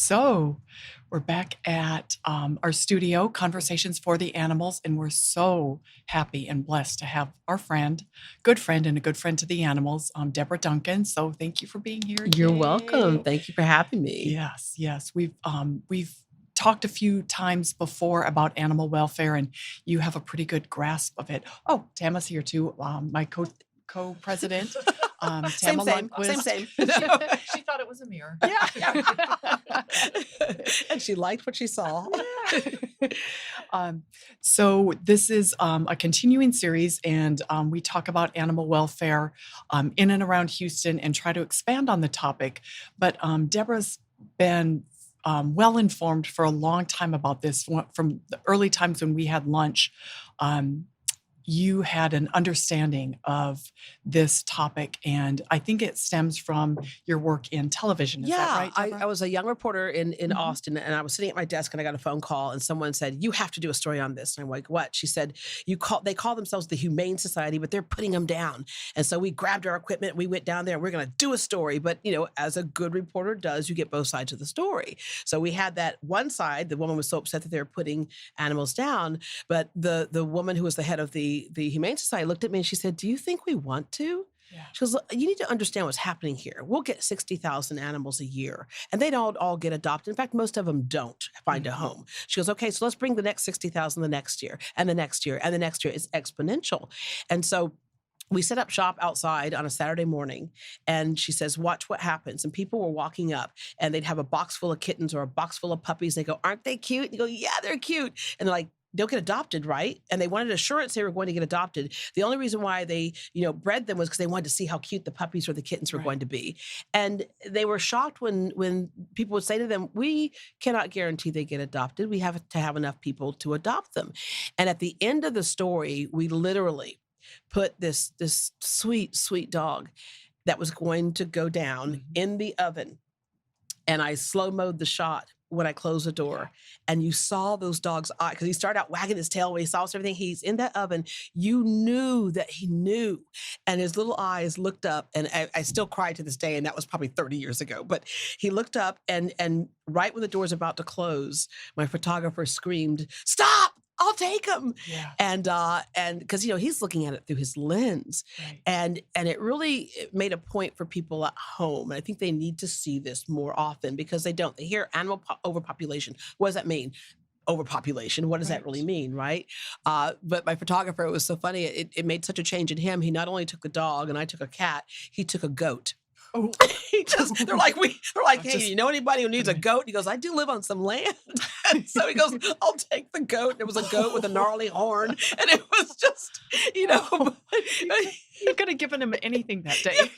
So we're back at our studio, Conversations for the Animals, and we're so happy and blessed to have our good friend, and a good friend to the animals, Deborah Duncan. So thank you for being here. You're welcome. Yay. Thank you for having me. Yes. We've talked a few times before about animal welfare, and you have a pretty good grasp of it. Oh, Tama's here too, my co-president, Same, Tama same, Lundquist. same. She thought it was a mirror. Yeah. And she liked what she saw. So this is a continuing series, and we talk about animal welfare in and around Houston and try to expand on the topic. But Deborah's been well informed for a long time about this. From the early times when we had lunch, you had an understanding of this topic, and I think it stems from your work in television. Is that right, Deborah? I was a young reporter in Mhm. Austin, and I was sitting at my desk, and I got a phone call, and someone said, "You have to do a story on this." And I'm like, "What?" She said, They call themselves the Humane Society, but they're putting them down." And so we grabbed our equipment, we went down there, and we're going to do a story. But as a good reporter does, you get both sides of the story. So we had that one side. The woman was so upset that they were putting animals down, but the woman who was the head of the Humane Society looked at me and she said, "Do you think we want to?" Yeah. She goes, "Look, you need to understand what's happening here. We'll get 60,000 animals a year, and they don't all get adopted. In fact, most of them don't find a home." She goes, "Okay, so let's bring the next 60,000 the next year, and the next year, and the next year." It's exponential. And so we set up shop outside on a Saturday morning, and she says, "Watch what happens." And people were walking up, and they'd have a box full of kittens or a box full of puppies. They go, "Aren't they cute?" And you go, "Yeah, they're cute." And they're like, "They'll get adopted, right?" And they wanted assurance they were going to get adopted. The only reason why they, bred them was because they wanted to see how cute the puppies or the kittens were going to be. And they were shocked when people would say to them, "We cannot guarantee they get adopted. We have to have enough people to adopt them." And at the end of the story, we literally put this sweet, sweet dog that was going to go down in the oven. And I slow-mode the shot when I closed the door. And you saw those dogs' eyes, because he started out wagging his tail when he saw everything. He's in that oven. You knew that he knew. And his little eyes looked up, and I still cry to this day, and that was probably 30 years ago. But he looked up, and right when the door's about to close, my photographer screamed, "Stop! I'll take him." Yeah. And because he's looking at it through his lens. Right. And it made a point for people at home. And I think they need to see this more often, because they don't. They hear animal overpopulation. What does that mean? Overpopulation. What does that really mean, right? But my photographer, it was so funny. It made such a change in him. He not only took the dog and I took a cat, he took a goat. Oh. They're like, "Hey, you know anybody who needs a goat?" He goes, "I do live on some land." And so he goes, "I'll take the goat." And it was a goat with a gnarly horn. And it was just, You could have given him anything that day.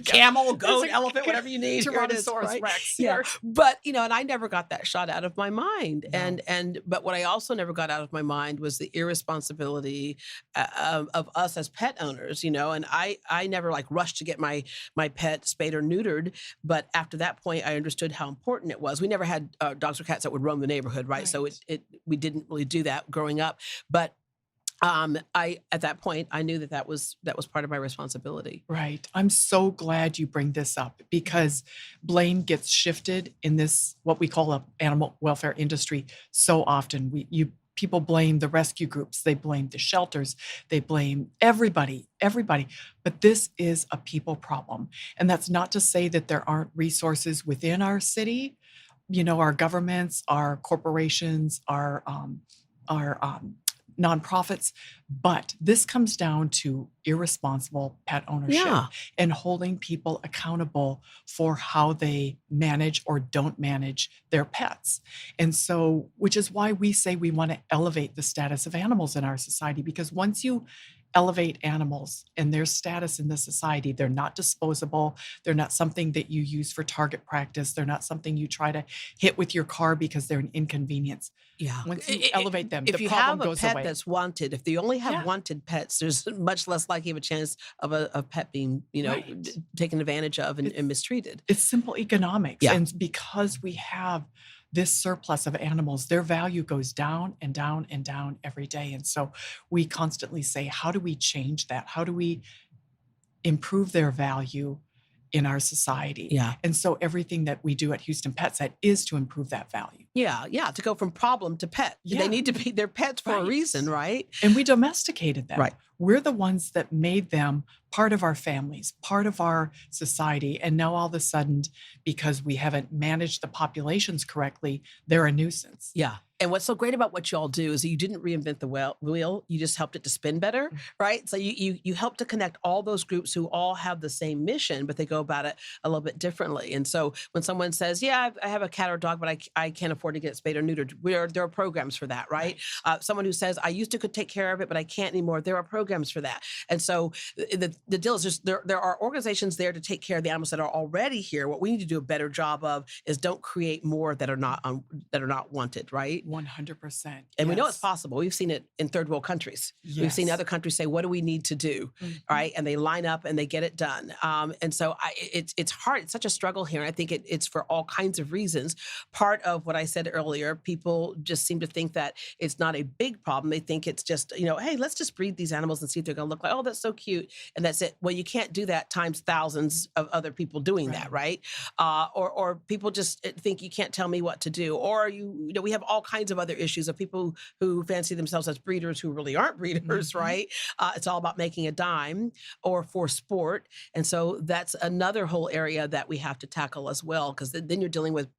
Camel, goat, elephant, whatever you need. Tyrannosaurus Rex. Yeah. But, and I never got that shot out of my mind. No. But what I also never got out of my mind was the irresponsibility of us as pet owners, and I never rushed to get my pet spayed or neutered. But after that point, I understood how important it was. We never had dogs or cats that would roam the neighborhood, right? So we didn't really do that growing up. But at that point, I knew that was part of my responsibility. Right. I'm so glad you bring this up, because blame gets shifted in this, what we call a animal welfare industry, so often. People blame the rescue groups, they blame the shelters, they blame everybody. But this is a people problem. And that's not to say that there aren't resources within our city, our governments, our corporations, our nonprofits, but this comes down to irresponsible pet ownership and holding people accountable for how they manage or don't manage their pets. And so, which is why we say we want to elevate the status of animals in our society, because once you elevate animals and their status in the society, they're not disposable. They're not something that you use for target practice. They're not something you try to hit with your car because they're an inconvenience. Yeah. Once you elevate them, if the you problem have a goes pet away. that's wanted, if they only have wanted pets, there's much less likely of a chance of a pet being, taken advantage of and mistreated. It's simple economics. Yeah. And because we have this surplus of animals, their value goes down and down and down every day. And so we constantly say, how do we change that? How do we improve their value in our society. Yeah. And so everything that we do at Houston Pet Set is to improve that value. Yeah. To go from problem to pet. Yeah. They need to be their pets for a Right. reason, right? And we domesticated them. Right. We're the ones that made them part of our families, part of our society. And now all of a sudden, because we haven't managed the populations correctly, they're a nuisance. Yeah. And what's so great about what y'all do is that you didn't reinvent the wheel. You just helped it to spin better, right? So you help to connect all those groups who all have the same mission, but they go about it a little bit differently. And so when someone says, yeah, I have a cat or dog, but I can't afford to get it spayed or neutered, there are programs for that, right? Someone who says, I used to could take care of it, but I can't anymore. There are programs for that. And so the deal is just there are organizations there to take care of the animals that are already here. What we need to do a better job of is don't create more that are not wanted, right? 100%. And we know it's possible. We've seen it in third world countries. Yes. We've seen other countries say, what do we need to do? Right. And they line up and they get it done. And so it's hard. It's such a struggle here. And I think it's for all kinds of reasons. Part of what I said earlier, people just seem to think that it's not a big problem. They think it's just, hey, let's just breed these animals and see if they're going to look like, oh, that's so cute. And that's it. Well, you can't do that times thousands of other people doing that. Right. Or people just think you can't tell me what to do. Or we have all kinds of other issues of people who fancy themselves as breeders who really aren't breeders, right? It's all about making a dime or for sport. And so that's another whole area that we have to tackle as well, because then you're dealing with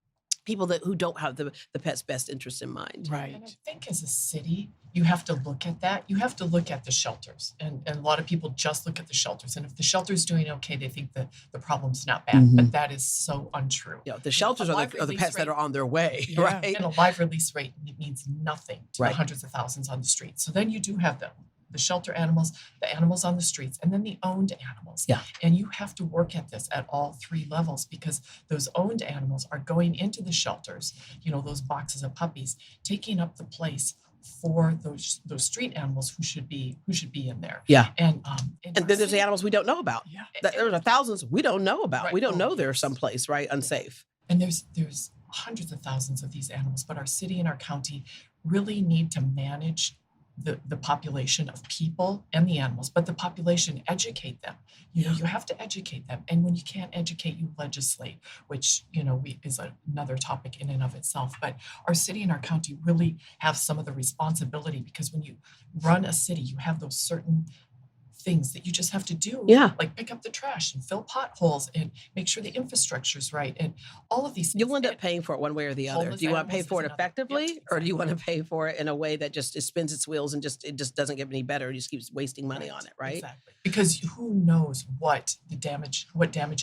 people who don't have the pet's best interest in mind. Right. And I think as a city, you have to look at that. You have to look at the shelters. And a lot of people just look at the shelters. And if the shelter's doing okay, they think that the problem's not bad. But that is so untrue. The shelters are the pets that are on their way, right? And a live release rate means nothing to Right. the hundreds of thousands on the street. So then you do have the shelter animals, the animals on the streets, and then the owned animals. Yeah. And you have to work at this at all three levels, because those owned animals are going into the shelters, those boxes of puppies, taking up the place for those street animals who should be in there. Yeah. And then there's the animals we don't know about. Yeah. There's thousands we don't know about. Right. We don't know they're Yes. someplace, right? Unsafe. And there's hundreds of thousands of these animals, but our city and our county really need to manage the population of people and the animals, but the population, educate them. You have to educate them. And when you can't educate, you legislate, which, is another topic in and of itself. But our city and our county really have some of the responsibility, because when you run a city, you have those certain things that you just have to do. Yeah. Like pick up the trash and fill potholes and make sure the infrastructure's right. And all of these things. You'll end up paying for it one way or the other. Homeless Do you want to pay animals for is it another. effectively, Yep, or do you want to exactly. pay for it in a way that just it spins its wheels and it just doesn't get any better? It just keeps wasting money on it, right? Exactly. Because who knows what damage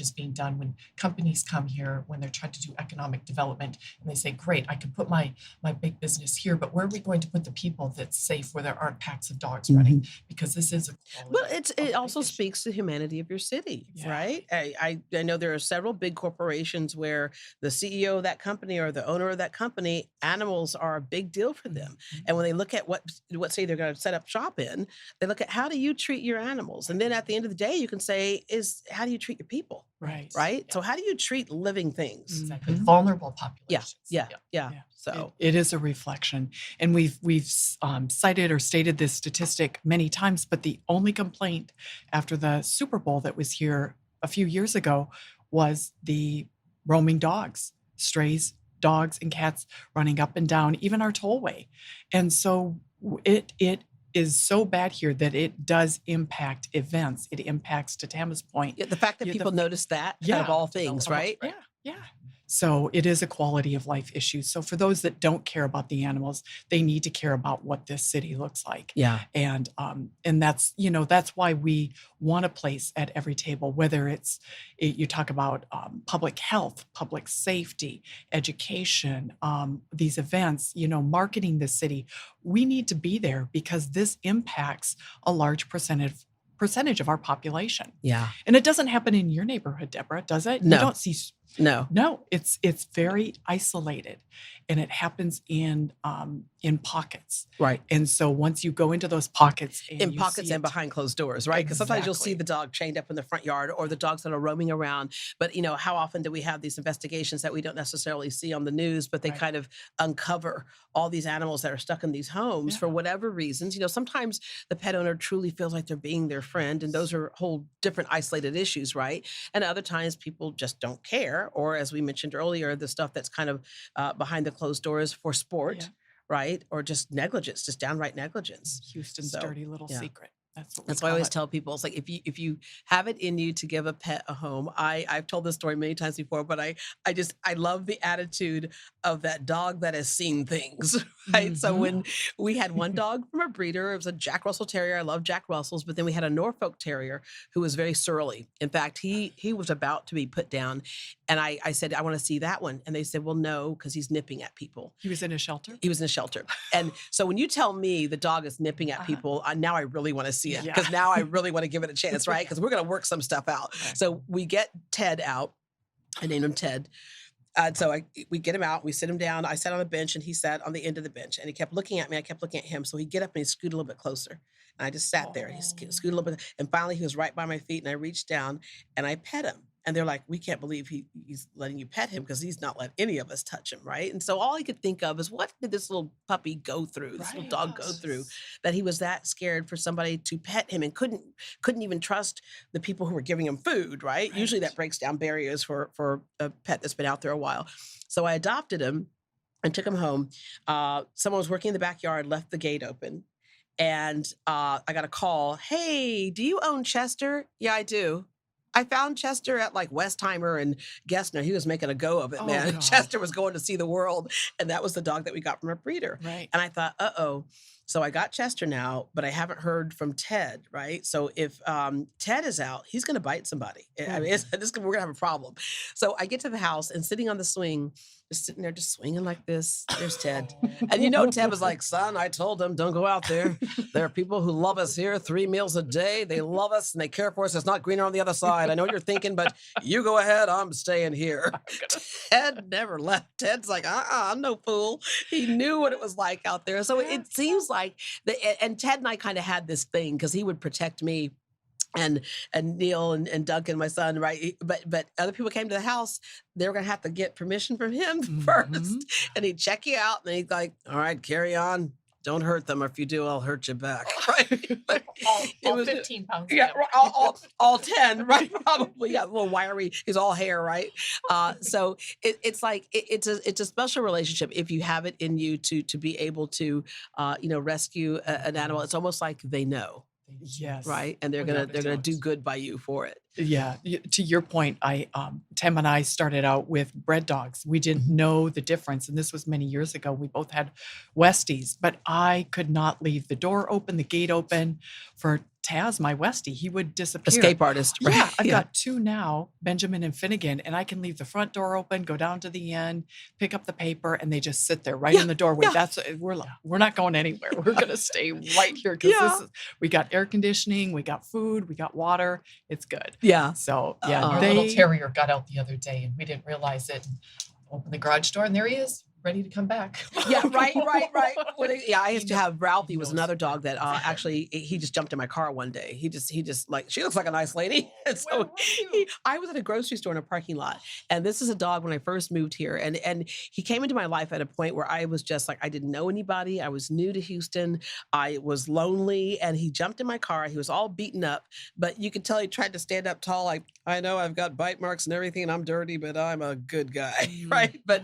is being done when companies come here, when they're trying to do economic development, and they say, great, I can put my big business here, but where are we going to put the people that's safe, where there aren't packs of dogs running? Because this is a Well, quality it of also life issue. speaks to the humanity of your city, Yeah. right? I know there are several big corporations where the CEO of that company or the owner of that company, animals are a big deal for them. And when they look at what city they're going to set up shop in, they look at how do you treat your animals? And then at the end of the day, you can say, how do you treat your people, Right. right? So how do you treat living things? Exactly. Vulnerable populations. Yeah. Yeah. So It is a reflection. And we've cited or stated this statistic many times, but the only complaint after the Super Bowl that was here a few years ago was the roaming dogs, strays, dogs and cats running up and down, even our tollway. And so it is so bad here that it does impact events. It impacts, to Tama's point. the fact that Yeah, people notice that Yeah. out of all things, right? Yeah. So it is a quality of life issue. So for those that don't care about the animals, they need to care about what this city looks like. Yeah. And that's, that's why we want a place at every table, whether you talk about public health, public safety, education, these events, marketing the city. We need to be there because this impacts a large percentage of our population. Yeah. And it doesn't happen in your neighborhood, Deborah, does it? No. You don't see No. No, it's very isolated, and it happens in pockets. Right. And so once you go into those pockets and In you pockets see and it, behind closed doors, right? Because sometimes you'll see exactly. the dog chained up in the front yard or the dogs that are roaming around. But, how often do we have these investigations that we don't necessarily see on the news, but they Right. kind of uncover all these animals that are stuck in these homes for Yeah. whatever reasons? Sometimes the pet owner truly feels like they're being their friend, and those are whole different isolated issues, right? And other times people just don't care. Or, as we mentioned earlier, the stuff that's kind of behind the closed doors for sport, Yeah. right? Or just negligence, just downright negligence. Houston's So, dirty little yeah. secret. That's what we That's why I call always it. tell people, it's like if you have it in you to give a pet a home. I've told this story many times before, but I love the attitude of that dog that has seen things, right? So Mhm. when we had one dog from a breeder, it was a Jack Russell Terrier. I love Jack Russells, but then we had a Norfolk Terrier who was very surly. In fact, he was about to be put down, and I said, I want to see that one, and they said, well, no, because he's nipping at people. He was in a shelter? He was in a shelter. And so when you tell me the dog is nipping at people, now I really want to see it, Yeah. because now I really want to give it a chance, right? Because we're going to work some stuff out. Right. So we get Ted out. I named him Ted. So we get him out. We sit him down. I sat on a bench, and he sat on the end of the bench. And he kept looking at me. I kept looking at him. So he'd get up and he'd scoot a little bit closer. And I just sat there. He scooted a little bit. And finally, he was right by my feet. And I reached down and I pet him. And they're like, we can't believe he's letting you pet him, because he's not let any of us touch him, right? And so all I could think of is, what did this little puppy go through, this little dog go through, that he was that scared for somebody to pet him and couldn't even trust the people who were giving him food, right? Usually that breaks down barriers for a pet that's been out there a while. So I adopted him and took him home. Someone was working in the backyard, left the gate open. And I got a call. Hey, do you own Chester? Yeah, I do. I found Chester at like Westheimer and Gessner. He was making a go of it, man. God. Chester was going to see the world. And that was the dog that we got from a breeder. Right. And I thought, uh-oh. So I got Chester now, but I haven't heard from Ted, right? So if Ted is out, he's going to bite somebody. I mean, we're going to have a problem. So I get to the house, and sitting on the swing, just sitting there, just swinging like this. There's Ted. And Ted was like, son, I told him, don't go out there. There are people who love us here 3 meals a day. They love us and they care for us. It's not greener on the other side. I know what you're thinking, but you go ahead. I'm staying here. Ted never left. Ted's like, I'm no fool. He knew what it was like out there. So it seems like, and Ted and I kind of had this thing, because he would protect me and Neil and Duncan, my son, right? But other people came to the house, they were gonna have to get permission from him first, and he'd check you out, and he'd like, all right, carry on. Don't hurt them, or if you do, I'll hurt you back. Right? all 15 pounds. Yeah, all 10, right? Probably, yeah, a little wiry. He's all hair, right? So it's like it's a special relationship if you have it in you to be able to, rescue an animal. It's almost like they know. Yes. Right. And they're gonna do good by you for it. Yeah. To your point, Tama and I started out with bred dogs. We didn't know the difference. And this was many years ago. We both had Westies, but I could not leave the door open, the gate open for Taz, my Westie. He would disappear. Escape artist. Right? Yeah. I've got 2 now, Benjamin and Finnegan, and I can leave the front door open, go down to the end, pick up the paper, and they just sit there right in the doorway. We're not going anywhere. We're going to stay right here, because we got air conditioning, we got food, we got water. It's good. Yeah. So Our little terrier got out the other day, and we didn't realize it. And opened the garage door, and there he is, ready to come back. Yeah, right. I used to have Ralphie, was another dog that actually, he just jumped in my car one day. He just like, she looks like a nice lady. And so I was at a grocery store in a parking lot, and this is a dog when I first moved here, and he came into my life at a point where I was just like, I didn't know anybody. I was new to Houston. I was lonely, and he jumped in my car. He was all beaten up, but you could tell he tried to stand up tall. Like, I know I've got bite marks and everything, and I'm dirty, but I'm a good guy, right? But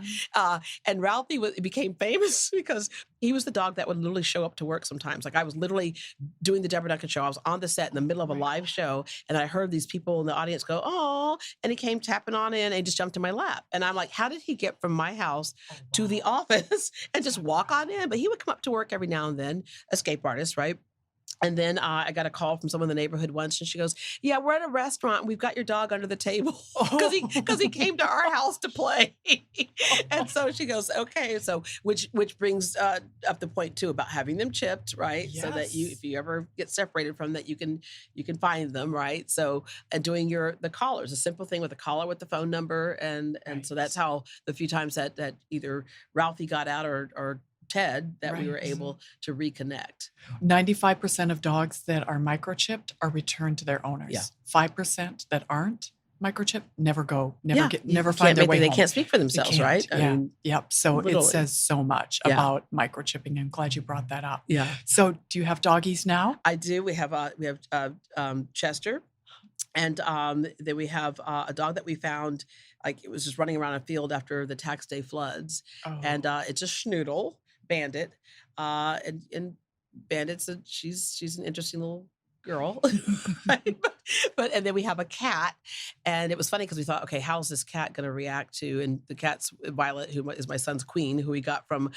and Ralphie became famous because he was the dog that would literally show up to work sometimes. Like, I was literally doing the Deborah Duncan show. I was on the set in the middle of a live show, and I heard these people in the audience go, "Oh!" And he came tapping on in, and he just jumped in my lap. And I'm like, how did he get from my house to the office and just walk on in? But he would come up to work every now and then, escape artist, right? And then I got a call from someone in the neighborhood once, and she goes, "Yeah, we're at a restaurant. We've got your dog under the table because he came to our house to play." And so she goes, "Okay." So which brings up the point too about having them chipped, right? So that Yes. if you ever get separated from that, you can find them, right? So and doing the collars, a simple thing with a collar with the phone number, and so that's Right. how the few times that either Ralphie got out or Ted that we were Right. able to reconnect. 95% of dogs that are microchipped are returned to their owners. 5% that aren't microchipped never You find their way they home. can't speak for They themselves, can't. right? Yeah. Yep. So it literally. says so much Yeah. about microchipping. I'm glad you brought that up. Yeah, So do you have doggies now? I do. We have Chester, and then we have a dog that we found. Like it was just running around a field after the tax day floods, and Oh, it's a schnoodle bandit, and bandit's she's an interesting little girl, right? But and then we have a cat, and it was funny because we thought, okay, how's this cat going to react to? And the cat's Violet, who is my son's queen, who we got from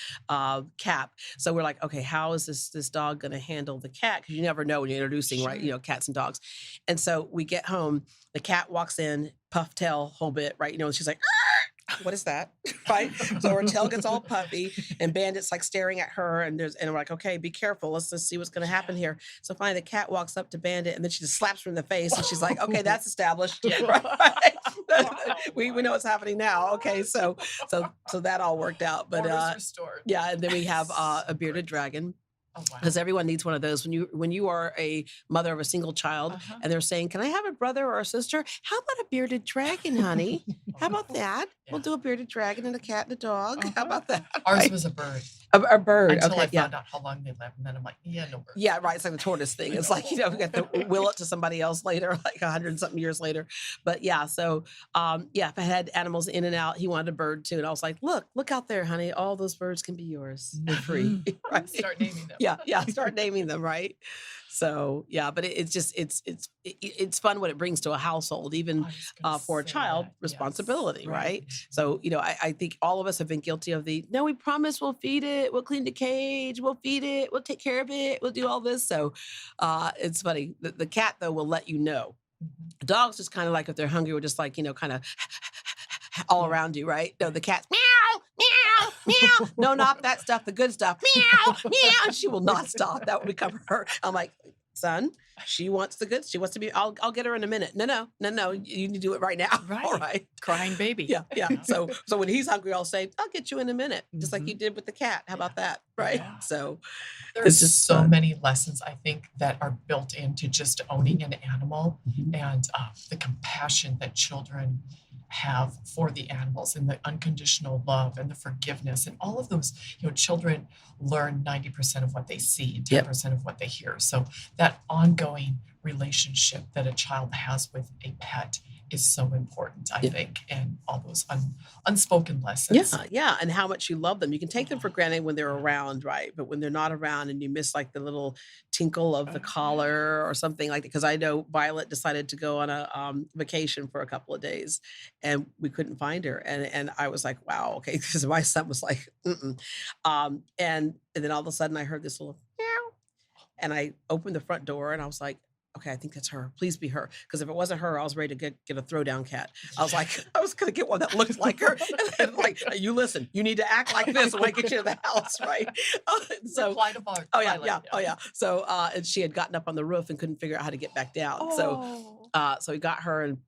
Cap. So we're like, okay, how is this dog going to handle the cat? Because you never know when you're introducing, right? sure. Cats and dogs. And so we get home, the cat walks in, puff tail, whole bit, right? And she's like, what is that? Right? So her tail gets all puffy, and Bandit's like staring at her, and we're like, okay, be careful. Let's just see what's going to happen here. So finally, the cat walks up to Bandit, and then she just slaps her in the face, and she's like, okay, that's established. Right? We know what's happening now. Okay, so that all worked out. But Order's restored. yeah, and then we have a bearded dragon. Oh, wow. Because everyone needs one of those when you are a mother of a single child and they're saying, "Can I have a brother or a sister? How about a bearded dragon, honey? How about that? We'll do a bearded dragon and a cat and a dog. How about that?" Ours Right? was a bird A bird. until Okay, I yeah. found out how long they lived, and then I'm like, yeah, no bird. Yeah, right. It's like the tortoise thing. It's like, we got to will it to somebody else later, like 100-something years later. But yeah, so if I had animals in and out, he wanted a bird too. And I was like, look out there, honey. All those birds can be yours. They're free. Right? Start naming them. Yeah. Start naming them, right? So yeah, but it's fun what it brings to a household, even I was gonna for a say child, that. responsibility, Yes. right? So, I think all of us have been guilty of no, we promise we'll feed it, we'll clean the cage, we'll feed it, we'll take care of it, we'll do all this. So it's funny. The cat though will let you know. Mhm. Dogs just kind of like if they're hungry, we're just like, kind of all around you, right? No, the cat's meow, meow, meow. No, not that stuff, the good stuff. Meow, meow. She will not stop. That will become her. I'm like, son, she wants the good. She wants to be, I'll get her in a minute. No. You need to do it right now. Right. All right. Crying baby. Yeah. So when he's hungry, I'll say, I'll get you in a minute. Just like you did with the cat. How about that? Right. Yeah. So There's it's just so fun. many lessons I think that are built into just owning an animal and the compassion that children have for the animals and the unconditional love and the forgiveness and all of those. Children learn 90% of what they see, 10% of what they hear. So that ongoing relationship that a child has with a pet is so important, I think, and all those unspoken lessons. Yeah. And how much you love them. You can take them for granted when they're around, right? But when they're not around and you miss like the little tinkle of the collar or something like that. Because I know Violet decided to go on a vacation for a couple of days and we couldn't find her. And I was like, wow, okay. Because my son was like, mm-mm. And then all of a sudden I heard this little meow. And I opened the front door and I was like, okay, I think that's her. Please be her. Because if it wasn't her, I was ready to get a throwdown cat. I was like, I was going to get one that looked like her. And like, you listen, you need to act like this when I get you to the house, right? So, oh yeah. So, and she had gotten up on the roof and couldn't figure out how to get back down. So we got her and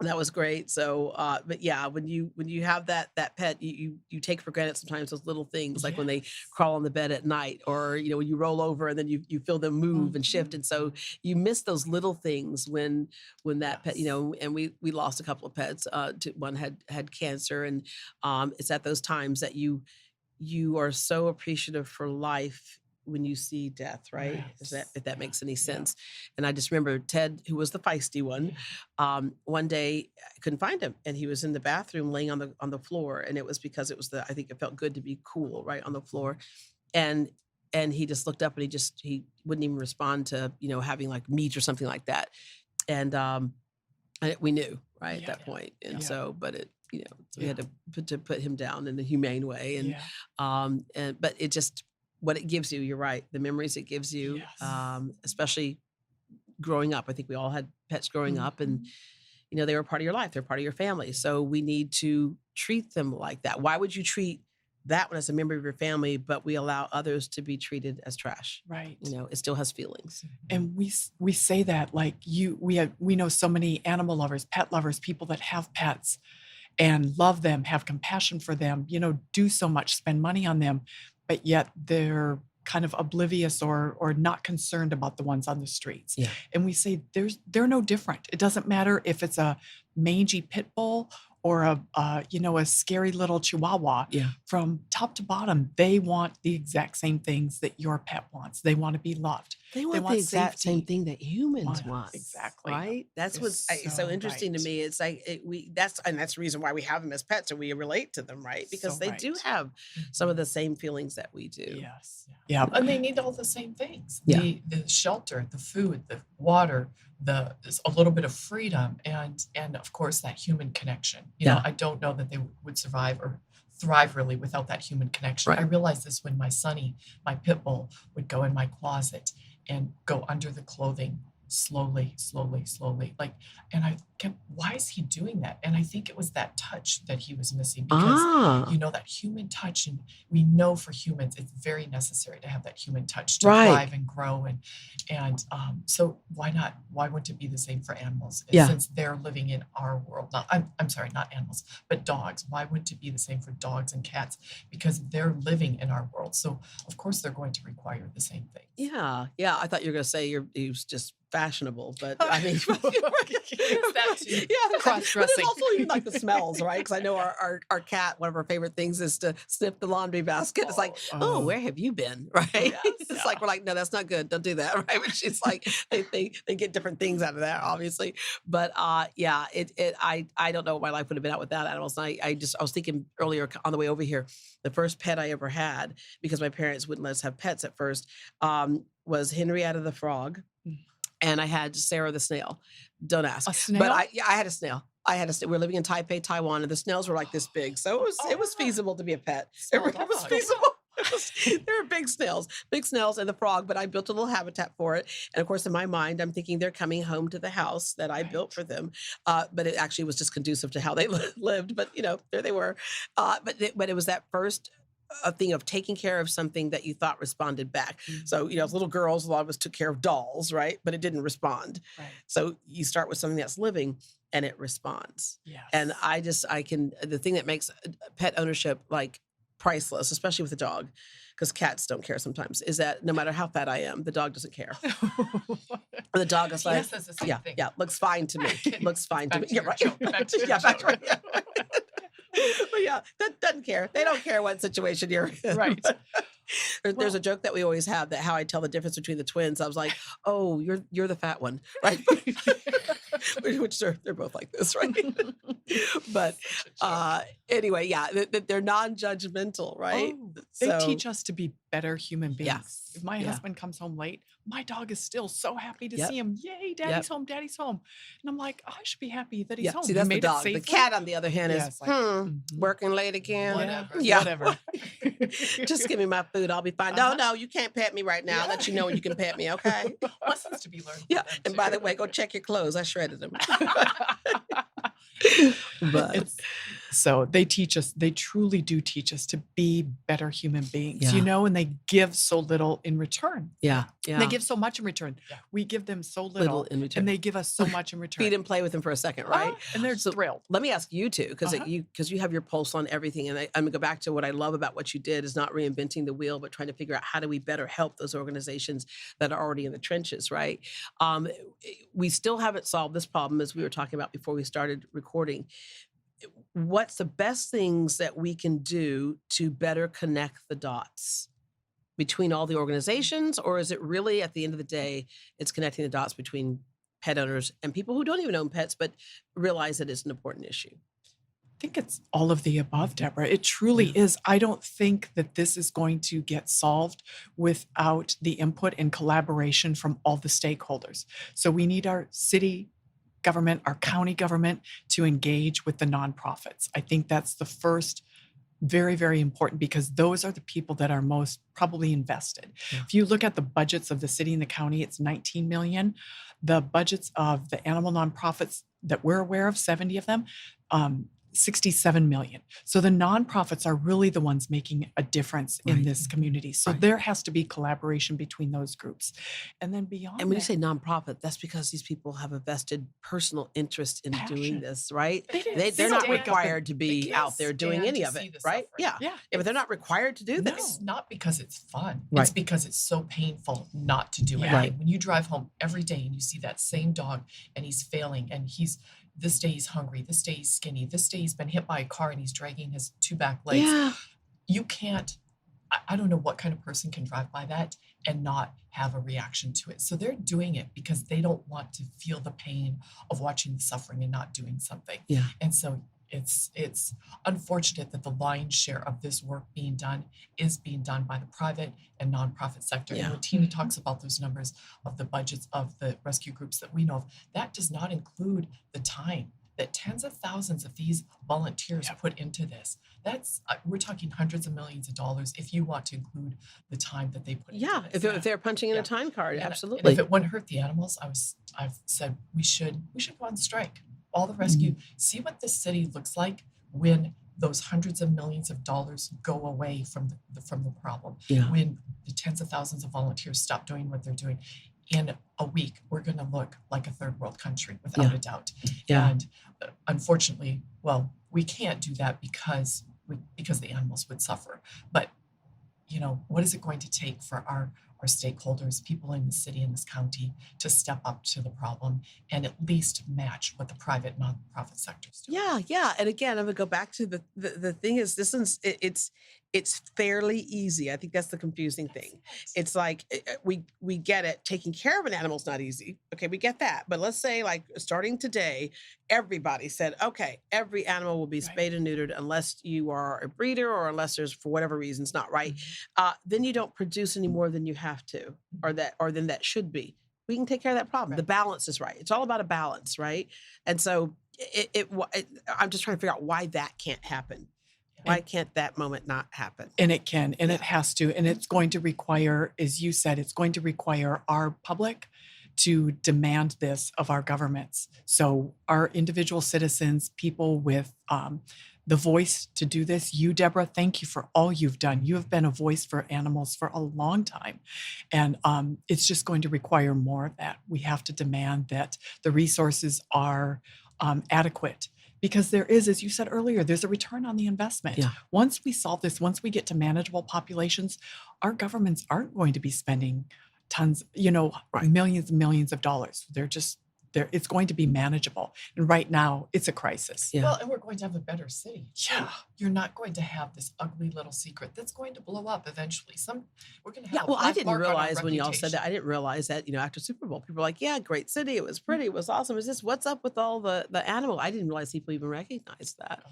that was great. So, but yeah, when you have that pet, you take for granted sometimes those little things, like when they crawl on the bed at night, or when you roll over and then you feel them move and shift, and so you miss those little things when that pet, and we lost a couple of pets. One had cancer, and it's at those times that you are so appreciative for life when you see death, right? If that makes any sense. And I just remember Ted, who was the feisty one, one day I couldn't find him, and he was in the bathroom laying on the floor, and it was because I think it felt good to be cool, right, on the floor, and he just looked up and he wouldn't even respond to having like meat or something like that, and we knew right at that point, and so but it so we had to put him down in a humane way, and but it just what it gives you. You're right. The memories it gives you, Yes. especially growing up. I think we all had pets growing up, and they were part of your life. They're part of your family. So we need to treat them like that. Why would you treat that one as a member of your family, but we allow others to be treated as trash? Right. It still has feelings. And we say that like we know so many animal lovers, pet lovers, people that have pets and love them, have compassion for them, do so much, spend money on them, but yet they're kind of oblivious or not concerned about the ones on the streets. Yeah. And we say they're no different. It doesn't matter if it's a mangy pit bull or a scary little chihuahua. Yeah. From top to bottom, they want the exact same things that your pet wants. They want to be loved. They want the exact same thing that humans Yeah, want. exactly. Right? That's It's what's so interesting to right. me. It's like that's the reason why we have them as pets, and we relate to them, right? Because So they do right. have some of the same feelings that we do. Yes. Yeah. And they need all the same things. Yeah. The shelter, the food, the water, there's a little bit of freedom, and of course that human connection. Yeah. I don't know that they would survive or thrive really without that human connection. Right. I realized this when my Sonny, my pit bull, would go in my closet and go under the clothing slowly, slowly, slowly. And I kept, why is he doing that? And I think it was that touch that he was missing because that human touch, and we know for humans it's very necessary to have that human touch to Right. thrive and grow, and so why not? Why wouldn't it be the same for animals? Yeah. Since they're living in our world. I'm sorry, not animals, but dogs. Why wouldn't it be the same for dogs and cats? Because they're living in our world, so of course they're going to require the same things. Yeah. I thought you were going to say he was just fashionable, but I mean, that too. yeah, Cross-dressing. But it's also even like the smells, right? Because I know our cat, one of her favorite things is to sniff the laundry basket. It's like, oh, where have you been? Right? Yes. It's like, we're like, no, that's not good. Don't do that, right? But she's like, they get different things out of that, obviously. But I don't know what my life would have been out without animals. And I was thinking earlier on the way over here, the first pet I ever had, because my parents wouldn't let us have pets at first, was Henrietta the frog. And I had Sarah the snail. Don't ask. A snail? But I had a snail. We were living in Taipei, Taiwan, and the snails were like this big. So it was feasible to be a pet. It was feasible. They were big snails and the frog, but I built a little habitat for it. And of course, in my mind, I'm thinking they're coming home to the house that I built for them. But it actually was just conducive to how they lived. But, there they were. But it was that first a thing of taking care of something that you thought responded back. So, as little girls, a lot of us took care of dolls, right? But it didn't respond. Right. So you start with something that's living and it responds. Yes. And the thing that makes pet ownership like priceless, especially with a dog, because cats don't care sometimes, is that no matter how fat I am, the dog doesn't care. The dog is like, Yes, that's the same thing. yeah, looks fine to me. Looks fine to Back me. to Yeah, your right. joke. Back to your Back joke. yeah. But yeah, that doesn't care. They don't care what situation you're in. Right. There's a joke that we always have that how I tell the difference between the twins. I was like, oh, you're the fat one, right? Which they're both like this, right? But anyway, yeah, they're non-judgmental, right? They teach us to be better human beings. Yes. If my Yeah. husband comes home late, my dog is still so happy to Yep. see him. Yay, daddy's home, daddy's home. And I'm like, I should be happy that he's Yeah, home. see, You that's the made it dog. The safely? cat, on the other hand, Yeah, is it's like, working late again. Whatever. Yeah. Whatever. Just give me my food. I'll be fine. No, you can't pet me right now. I'll let you know when you can pet me, okay? Lessons to be learned. Yeah. from them, And by too. the way, go check your clothes. I shredded them. But So they truly do teach us to be better human beings, Yeah. and they give so little in return. yeah. They give so much in return. Yeah. We give them so little little, in return. and they give us so much in return. Feed and play with them for a second, right? And they're So- thrilled. Let me ask you too, because Uh-huh. you have your pulse on everything, and I'm gonna go back to what I love about what you did is not reinventing the wheel, but trying to figure out how do we better help those organizations that are already in the trenches, right? We still haven't solved this problem, as we were talking about before we started recording. What's the best things that we can do to better connect the dots between all the organizations, or is it really at the end of the day, it's connecting the dots between pet owners and people who don't even own pets, but realize that it's an important issue? I think it's all of the above, Deborah. It truly is. I don't think that this is going to get solved without the input and collaboration from all the stakeholders. So we need our city government, our county government to engage with the nonprofits. I think that's the first very, very important because those are the people that are most probably invested. Yeah. If you look at the budgets of the city and the county, it's 19 million. The budgets of the animal nonprofits that we're aware of, 70 of them, 67 million. So the nonprofits are really the ones making a difference in Right. this community. So Right. there has to be collaboration between those groups. And then beyond And when you that, say nonprofit, that's because these people have a vested personal interest in doing passion. this, right? They didn't They're not stand- required to they be can't out there doing stand any to of see it, the right? suffering. Yeah. Yeah. Yeah, but they're not required to do No. this. It's not because it's fun. Right. It's because it's so painful not to do it. Yeah. Right. When you drive home every day and you see that same dog and he's failing and this day he's hungry, this day he's skinny, this day he's been hit by a car and he's dragging his two back legs. Yeah. You can't, I don't know what kind of person can drive by that and not have a reaction to it. So they're doing it because they don't want to feel the pain of watching the suffering and not doing something. Yeah. And so it's unfortunate that the lion's share of this work being done is being done by the private and nonprofit sector. Yeah. And when Tina talks about those numbers of the budgets of the rescue groups that we know of, that does not include the time that tens of thousands of these volunteers put into this. That's we're talking hundreds of millions of dollars if you want to include the time that they put Yeah. into this. If they're punching in Yeah. a time card, And absolutely. if it wouldn't hurt the animals, I've said we should go on strike. All the rescue, see what this city looks like when those hundreds of millions of dollars go away from the problem. Yeah. When the tens of thousands of volunteers stop doing what they're doing. In a week, we're going to look like a third world country without Yeah. a doubt. Yeah. And unfortunately, well, we can't do that because the animals would suffer. But what is it going to take for our stakeholders, people in the city and this county, to step up to the problem and at least match what the private nonprofit sectors do? Yeah, yeah. And again, I'm gonna go back to the thing is this is it's fairly easy. I think that's the confusing thing. It's like we get it. Taking care of an animal is not easy. Okay, we get that. But let's say like starting today, everybody said, okay, every animal will be Right. spayed and neutered unless you are a breeder or unless there's for whatever reasons not right. Then you don't produce any more than you have to, or than that should be. We can take care of that problem. Right. The balance is right. It's all about a balance, right? And so I'm just trying to figure out why that can't happen. Why can't that moment not happen? And it can, and it has to, and it's going to require, as you said, it's going to require our public to demand this of our governments. So our individual citizens, people with the voice to do this, you, Deborah, thank you for all you've done. You have been a voice for animals for a long time. And it's just going to require more of that. We have to demand that the resources are adequate. Because there is, as you said earlier, there's a return on the investment. Yeah. Once we solve this, once we get to manageable populations, our governments aren't going to be spending tons, Right. millions and millions of dollars. It's going to be manageable. And right now, it's a crisis. Yeah. Well, and we're going to have a better city. Yeah. You're not going to have this ugly little secret that's going to blow up eventually. We're going to have Yeah, a well, I black didn't mark on our realize when y'all said that. reputation. I didn't realize that, after Super Bowl, people were like, yeah, great city. It was pretty. It was awesome. Is this what's up with all the animal? I didn't realize people even recognized that.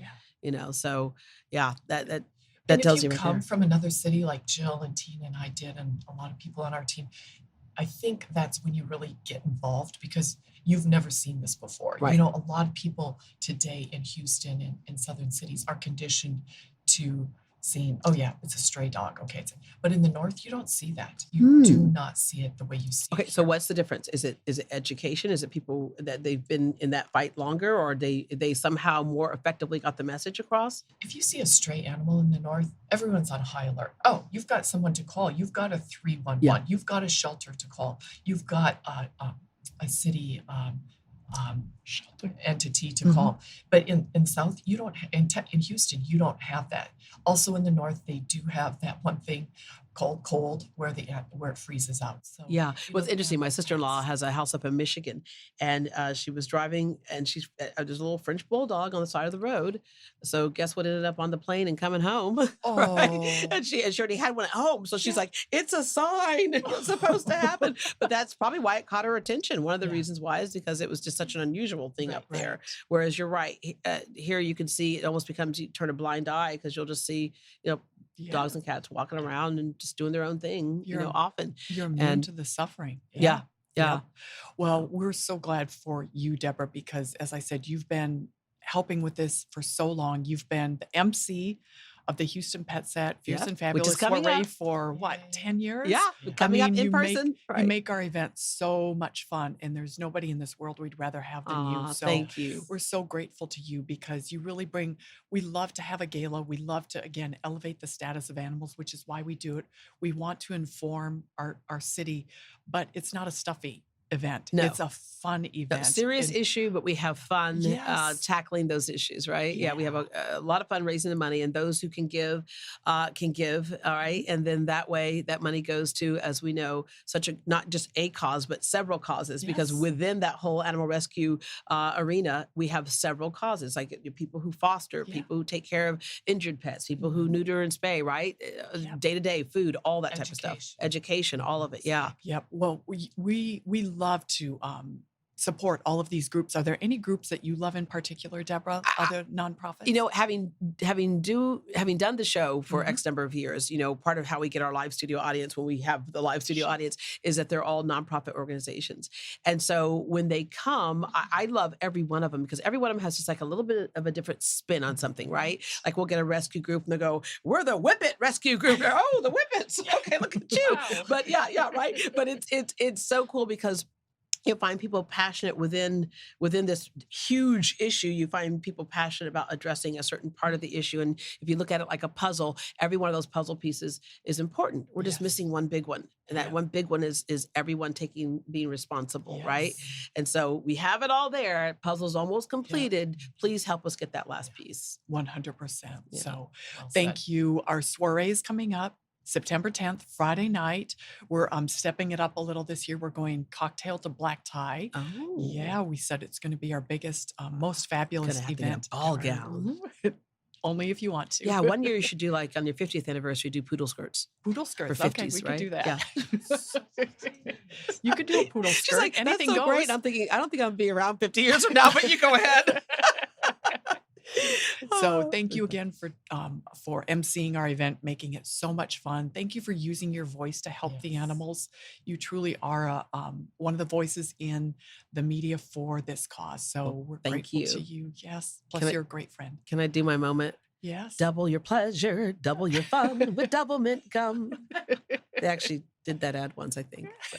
Yeah. So yeah, that And tells if you you right come there. from another city like Jill and Tina and I did, and a lot of people on our team, I think that's when you really get involved because you've never seen this before. Right. A lot of people today in Houston and in southern cities are conditioned to seeing, oh yeah, it's a stray dog. Okay. But in the North, you don't see that. You do not see it the way you see Okay, it so here. what's the difference? Is it education? Is it people that they've been in that fight longer, or they somehow more effectively got the message across? If you see a stray animal in the North, everyone's on high alert. Oh, you've got someone to call. You've got a 311. Yeah. You've got a shelter to call. You've got a city Shelter. entity to call. But in the South, you don't. In Houston, you don't have that. Also in the North, they do have that one thing called cold, where it freezes out. So Yeah. you Well, it's don't interesting. have My those sister-in-law fights. has a house up in Michigan, and she was driving, and there's a little French bulldog on the side of the road. So guess what ended up on the plane and coming home, right? Oh. And she already had one at home, so she's Yeah. like, "It's a sign. It's supposed to happen." But that's probably why it caught her attention. One of the Yeah. reasons why is because it was just such an unusual thing Right, up there. right. Whereas you're right, here you can see it almost becomes you turn a blind eye because you'll just see Yeah. dogs and cats walking around and just doing their own thing, You're- often. You're immune And to the suffering. yeah, yeah. Yep. Well, we're so glad for you, Deborah, because as I said, you've been helping with this for so long. You've been the emcee of the Houston Pet Set, Fierce Yep, and which Fabulous is coming Soiree up. for Yay. what, 10 years? Yeah, Yeah. coming up in you person. you make our event so much fun, and there's nobody in this world we'd rather have than you. Aw, So thank you. we're so grateful to you because you really bring, we love to have a gala. We love to, again, elevate the status of animals, which is why we do it. We want to inform our city, but it's not a stuffy event. No. It's a fun No, event. serious And issue, but we have fun Yes. tackling those issues, right? Yeah, we have a lot of fun raising the money, and those who can give, all right? And then that way, that money goes to, as we know, such a, not just a cause, but several causes, because Yes. within that whole animal rescue arena, we have several causes, like people who foster, Yeah. people who take care of injured pets, people who neuter and spay, right? Yep. Day-to-day food, all that type of stuff. Education, all of it, yeah. Yep. Well, we love to support all of these groups. Are there any groups that you love in particular, Deborah? Other nonprofits? You know, having done the show for Mhm. X number of years, you know, part of how we get our live studio audience when we have the live studio audience is that they're all nonprofit organizations. And so when they come, I love every one of them because every one of them has just like a little bit of a different spin on something, right? Like we'll get a rescue group and they go, "We're the Whippet Rescue Group." Oh, the Whippets. Okay, look at you. Wow. But yeah, right. But it's so cool because you'll find people passionate within this huge issue. You find people passionate about addressing a certain part of the issue. And if you look at it like a puzzle, every one of those puzzle pieces is important. We're just Yes. missing one big one. And that Yeah. one big one is everyone being responsible, right? Yes. And so we have it all there. Puzzle's almost completed. Please help us get that last piece. 100%. Yeah. So Well thank said. you. Our soiree is coming up September 10th, Friday night. We're stepping it up a little this year. We're going cocktail to black tie. Oh. Yeah, we said it's going to be our biggest, most fabulous Gonna have to get a event. ball ever. gown. Only if you want to. Yeah, one year you should do like on your 50th anniversary, do poodle skirts. Poodle For skirts. 50s, Okay, we could right? do that. Yeah. You could do a poodle skirt. She's like, anything that's so goes. great. I'm thinking, I don't think I'm gonna be around 50 years from now, but you go ahead. So thank you again for emceeing our event, making it so much fun. Thank you for using your voice to help the Yes. animals. You truly are one of the voices in the media for this cause. So Well, we're thank grateful to you. you. Yes. Plus, Can I- you're a great friend. Can I do my moment? Yes. Double your pleasure, double your fun with double mint gum. They actually did that ad once, I think. So,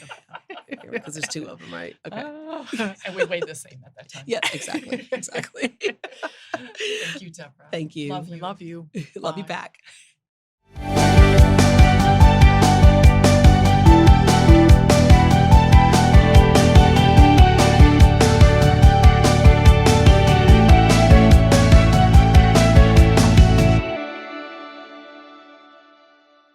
because there's two of them, right? Okay. And we weighed the same at that time. Yeah, exactly. Thank you, Deborah. Thank you. Love We you. love you. Love you Bye. back.